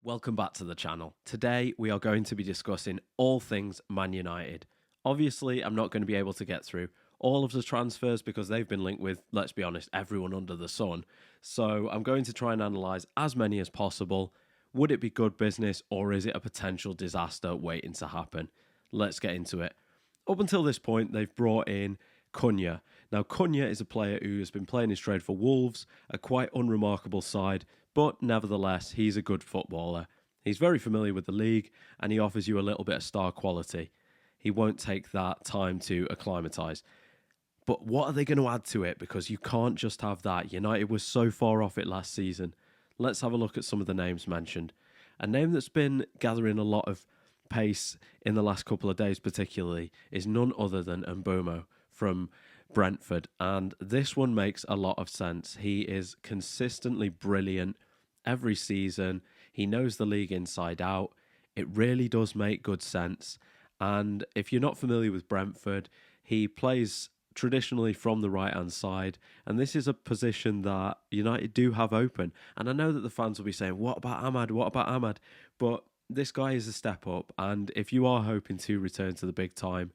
Welcome back to the channel. Today we are going to be discussing all things Man United. Obviously, I'm not going to be able to get through all of the transfers because they've been linked with, let's be honest, everyone under the sun. So I'm going to try and analyse as many as possible. Would it be good business or is it a potential disaster waiting to happen? Let's get into it. Up until this point, they've brought in Cunha. Now, Cunha is a player who has been playing his trade for Wolves, a quite unremarkable side, but nevertheless, he's a good footballer. He's very familiar with the league and he offers you a little bit of star quality. He won't take that time to acclimatise. But what are they going to add to it? Because you can't just have that. United was so far off it last season. Let's have a look at some of the names mentioned. A name that's been gathering a lot of pace in the last couple of days particularly is none other than Mbeumo from Brentford, and this one makes a lot of sense. He is consistently brilliant every season. He knows the league inside out. It really does make good sense. And if you're not familiar with Brentford, he plays traditionally from the right-hand side, and this is a position that United do have open. And I know that the fans will be saying, what about Ahmad? What about Ahmad? But this guy is a step up, and if you are hoping to return to the big time,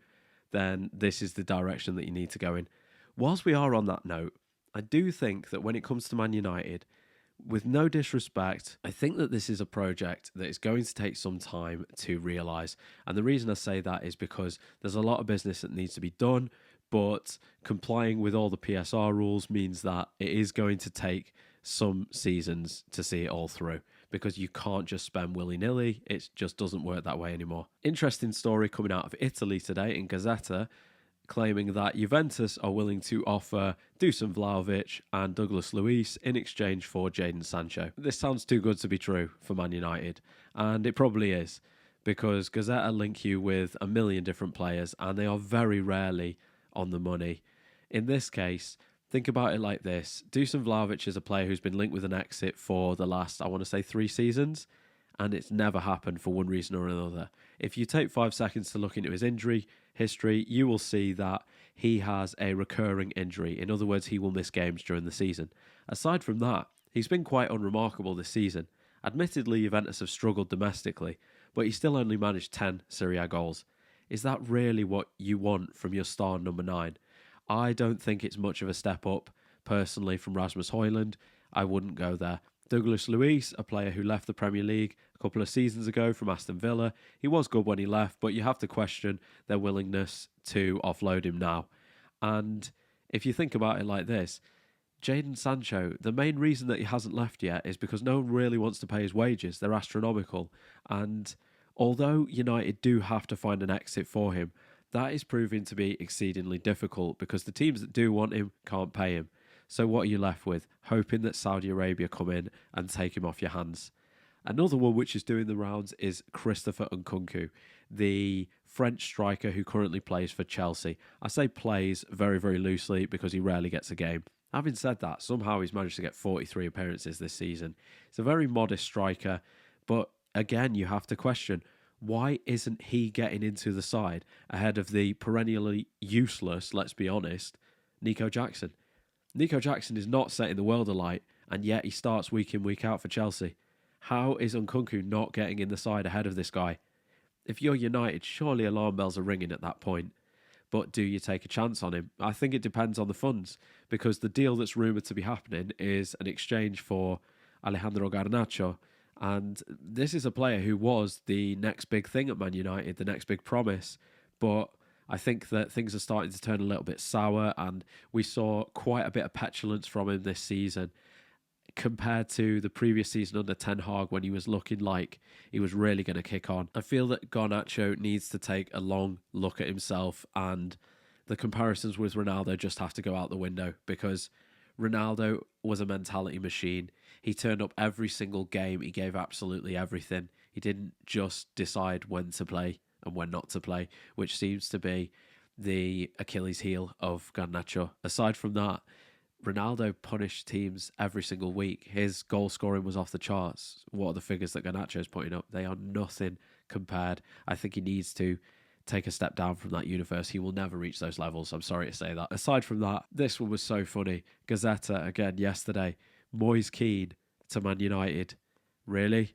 then this is the direction that you need to go in. Whilst we are on that note, I do think that when it comes to Man United, with no disrespect, I think that this is a project that is going to take some time to realise. And the reason I say that is because there's a lot of business that needs to be done, but complying with all the PSR rules means that it is going to take some seasons to see it all through because you can't just spend willy-nilly. It just doesn't work that way anymore. Interesting story coming out of Italy today in Gazzetta, claiming that Juventus are willing to offer Dusan Vlahovic and Douglas Luiz in exchange for Jadon Sancho. This sounds too good to be true for Man United, and it probably is, because Gazzetta link you with a million different players, and they are very rarely on the money. In this case, think about it like this. Dusan Vlahovic is a player who's been linked with an exit for the last, I want to say, 3 seasons, and it's never happened for one reason or another. If you take 5 seconds to look into his injury history, you will see that he has a recurring injury. In other words, he will miss games during the season. Aside from that, he's been quite unremarkable this season. Admittedly, Juventus have struggled domestically, but he still only managed 10 Serie A goals. Is that really what you want from your star number 9? I don't think it's much of a step up, personally, from Rasmus Højlund. I wouldn't go there. Douglas Luiz, a player who left the Premier League a couple of seasons ago from Aston Villa. He was good when he left, but you have to question their willingness to offload him now. And if you think about it like this, Jadon Sancho, the main reason that he hasn't left yet is because no one really wants to pay his wages. They're astronomical. And although United do have to find an exit for him, that is proving to be exceedingly difficult because the teams that do want him can't pay him. So what are you left with? Hoping that Saudi Arabia come in and take him off your hands. Another one which is doing the rounds is Christopher Nkunku, the French striker who currently plays for Chelsea. I say plays very, very loosely because he rarely gets a game. Having said that, somehow he's managed to get 43 appearances this season. He's a very modest striker, but again, you have to question, why isn't he getting into the side ahead of the perennially useless, let's be honest, Nico Jackson? Nico Jackson is not setting the world alight, and yet he starts week in, week out for Chelsea. How is Nkunku not getting in the side ahead of this guy? If you're United, surely alarm bells are ringing at that point. But do you take a chance on him? I think it depends on the funds, because the deal that's rumoured to be happening is an exchange for Alejandro Garnacho, and this is a player who was the next big thing at Man United, the next big promise, but I think that things are starting to turn a little bit sour, and we saw quite a bit of petulance from him this season compared to the previous season under Ten Hag when he was looking like he was really going to kick on. I feel that Garnacho needs to take a long look at himself, and the comparisons with Ronaldo just have to go out the window because Ronaldo was a mentality machine. He turned up every single game. He gave absolutely everything. He didn't just decide when to play and when not to play, which seems to be the Achilles heel of Garnacho. Aside from that, Ronaldo punished teams every single week. His goal scoring was off the charts. What are the figures that Garnacho is putting up? They are nothing compared. I think he needs to take a step down from that universe. He will never reach those levels. I'm sorry to say that. Aside from that, this one was so funny. Gazzetta, again, yesterday. Moise Kean to Man United. Really?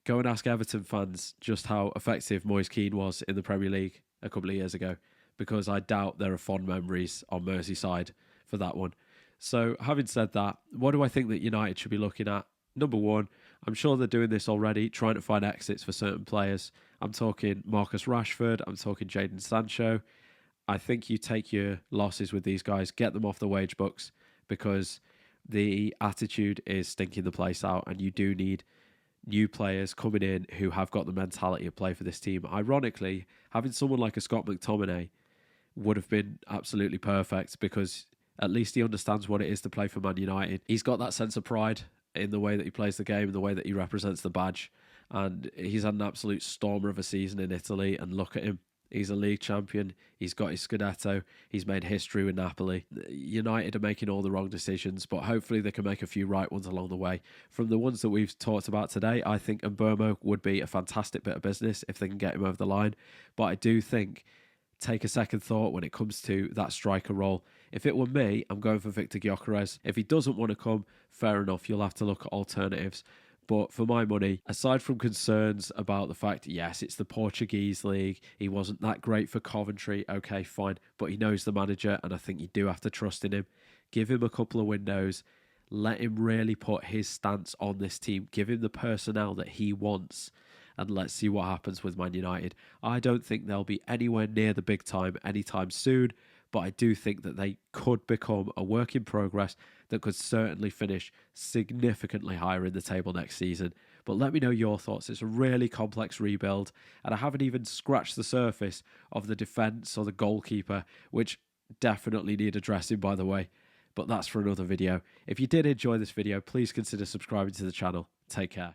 Go and ask Everton fans just how effective Moise Keane was in the Premier League a couple of years ago, because I doubt there are fond memories on Merseyside for that one. So, having said that, what do I think that United should be looking at? Number one, I'm sure they're doing this already, trying to find exits for certain players. I'm talking Marcus Rashford, I'm talking Jadon Sancho. I think you take your losses with these guys, get them off the wage books, because the attitude is stinking the place out, and you do need new players coming in who have got the mentality to play for this team. Ironically, having someone like a Scott McTominay would have been absolutely perfect, because at least he understands what it is to play for Man United. He's got that sense of pride in the way that he plays the game, the way that he represents the badge. And he's had an absolute stormer of a season in Italy. And look at him. He's a league champion. He's got his Scudetto. He's made history with Napoli. United are making all the wrong decisions, but hopefully they can make a few right ones along the way. From the ones that we've talked about today, I think Mbeumo would be a fantastic bit of business if they can get him over the line. But I do think, take a second thought when it comes to that striker role. If it were me, I'm going for Victor Gyökeres. If he doesn't want to come, fair enough, you'll have to look at alternatives. But for my money, aside from concerns about the fact, yes, it's the Portuguese league, he wasn't that great for Coventry, okay, fine, but he knows the manager, and I think you do have to trust in him. Give him a couple of windows, let him really put his stance on this team, give him the personnel that he wants, and let's see what happens with Man United. I don't think they'll be anywhere near the big time anytime soon, but I do think that they could become a work in progress that could certainly finish significantly higher in the table next season. But let me know your thoughts. It's a really complex rebuild, and I haven't even scratched the surface of the defence or the goalkeeper, which definitely need addressing, by the way. But that's for another video. If you did enjoy this video, please consider subscribing to the channel. Take care.